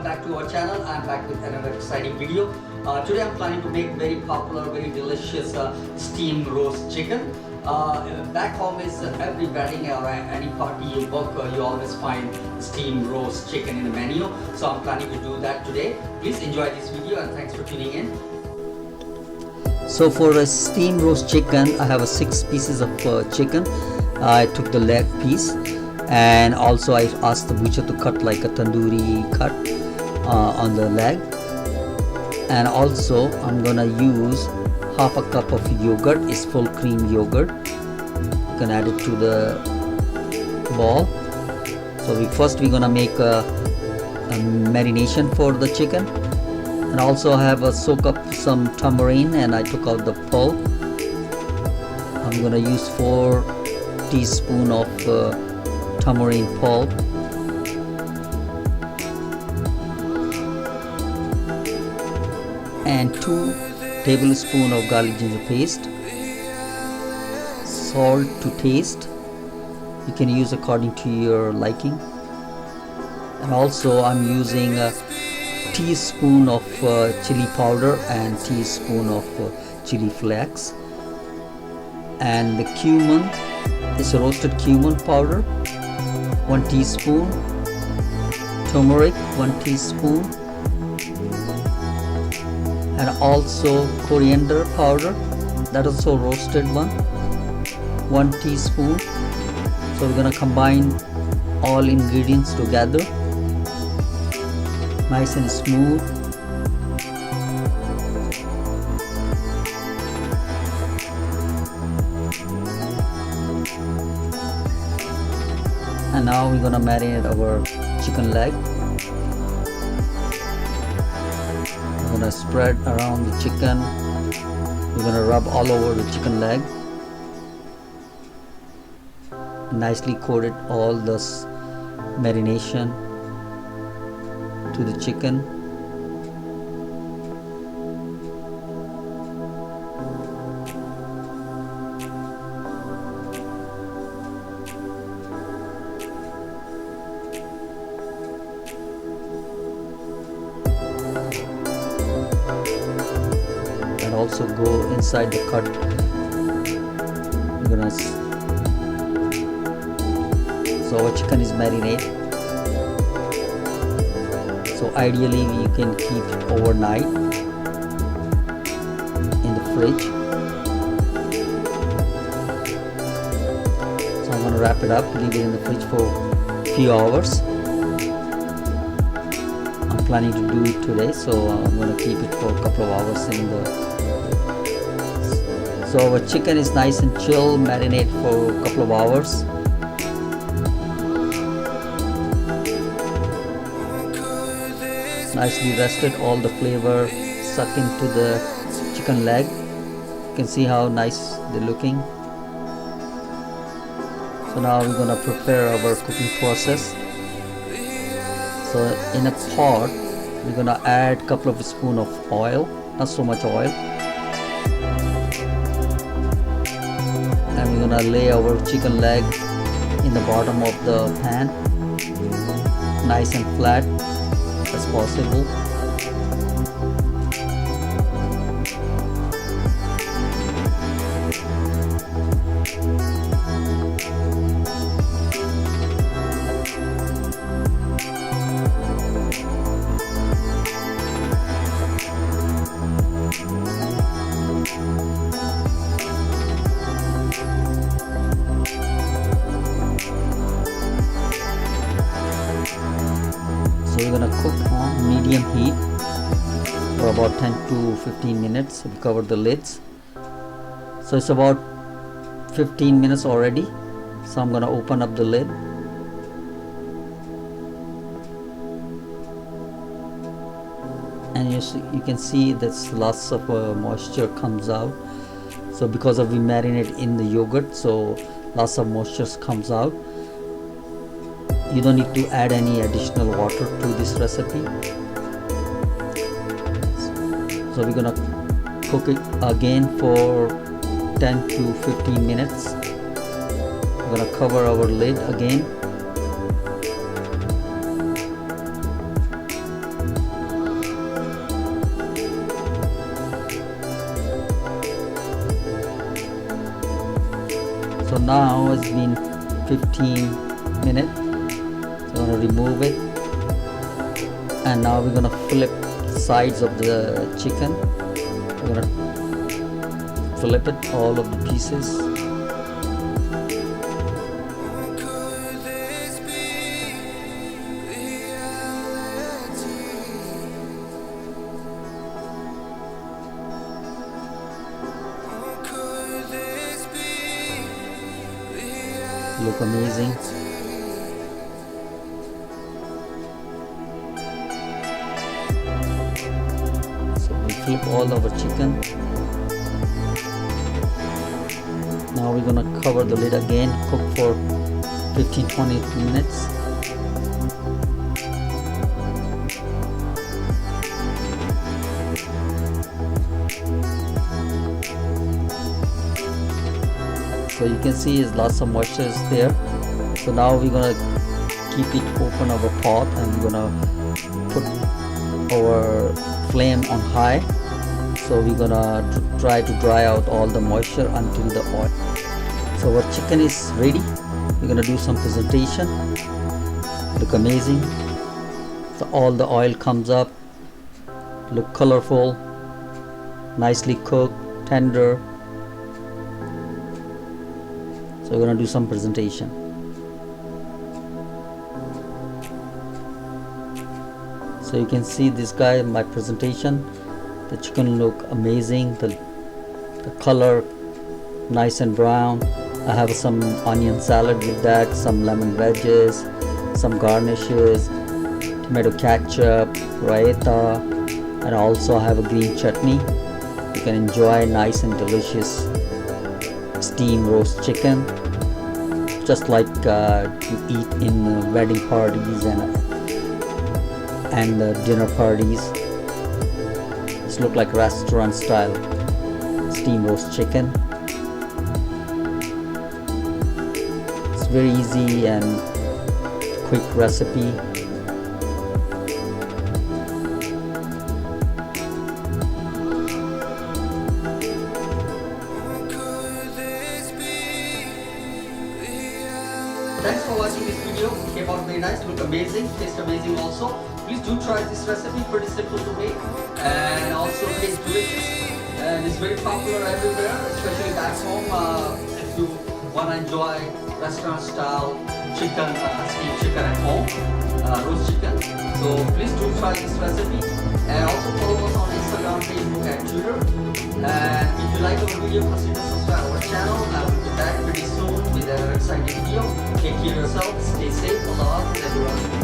back to our channel. I'm back with another exciting video. Today I'm planning to make very popular, very delicious steam roast chicken. Back home is every wedding or any party you book, you always find steam roast chicken in the menu. So I'm planning to do that today. Please enjoy this video and thanks for tuning in. So for a steam roast chicken, I have 6 pieces of chicken. I took the leg piece, and also I asked the butcher to cut like a tandoori cut on the leg. And also I'm gonna use half a cup of yogurt. It's full cream yogurt. You can add it to the bowl. So we're gonna make a marination for the chicken. And also I have soak up some tamarind, and I took out the pulp. I'm gonna use 4 teaspoons of tamarind pulp, and 2 tablespoons of garlic ginger paste. Salt to taste. You can use according to your liking. And also I'm using a teaspoon of chili powder and teaspoon of chili flakes. And the cumin is roasted cumin powder, 1 teaspoon. Turmeric, 1 teaspoon. And also coriander powder, that is also roasted one, 1 teaspoon. So we're gonna combine all ingredients together, nice and smooth. And now we're gonna marinate our chicken leg. We're gonna spread around the chicken. We're gonna rub all over the chicken leg. Nicely coated all this marination to the chicken. And also go inside the cut. We're gonna So our chicken is marinated. So ideally you can keep overnight in the fridge. So I'm gonna wrap it up, leave it in the fridge for a few hours. I'm planning to do it today, so I'm gonna keep it for a couple of hours in the. So our chicken is nice and chill, marinate for a couple of hours. Nicely rested, all the flavor suck into the chicken leg. You can see how nice they're looking. So now we're gonna prepare our cooking process. So in a pot, we're gonna add a couple of spoons of oil, not so much oil. And we're gonna lay our chicken leg in the bottom of the pan, nice and flat as possible. So we're gonna cook on medium heat for about 10 to 15 minutes. We cover the lids. So it's about 15 minutes already. So I'm gonna open up the lid. And you can see that lots of moisture comes out. So because of we marinate in the yogurt, so lots of moisture comes out. You don't need to add any additional water to this recipe. So we're gonna cook it again for 10 to 15 minutes. We're gonna cover our lid again. now it's been 15 minutes. So I'm gonna remove it, and now we're gonna flip sides of the chicken. We're gonna flip it, all of the pieces. Look amazing. So we flip all of our chicken. Now we're gonna cover the lid again, cook for 15-20 minutes. So you can see is lots of moisture is there. So now we're gonna keep it open our pot, and we're gonna put our flame on high. So we're gonna try to dry out all the moisture until the oil. So our chicken is ready. We're gonna do some presentation. Look amazing. So all the oil comes up. Look colorful, nicely cooked, tender. So we're gonna do some presentation. So you can see this guy in my presentation. The chicken look amazing. The color nice and brown. I have some onion salad with that, some lemon wedges, some garnishes, tomato ketchup, raita, and also I have a green chutney. You can enjoy nice and delicious steam roast chicken, just like you eat in wedding parties and dinner parties. This look like restaurant style steam roast chicken. It's very easy and quick recipe. Thanks for watching this video. It came out very nice, look amazing, taste amazing also. Please do try this recipe, pretty simple to make and also tastes delicious. And it's very popular everywhere, especially back home. If you want to enjoy restaurant style chicken, steamed chicken at home, roast chicken. So please do try this recipe. And also follow us on Instagram, Facebook and Twitter. And if you like our video, consider subscribe our channel. I will be back pretty soon with another exciting video. Take care of yourself, stay safe, Allah, everyone.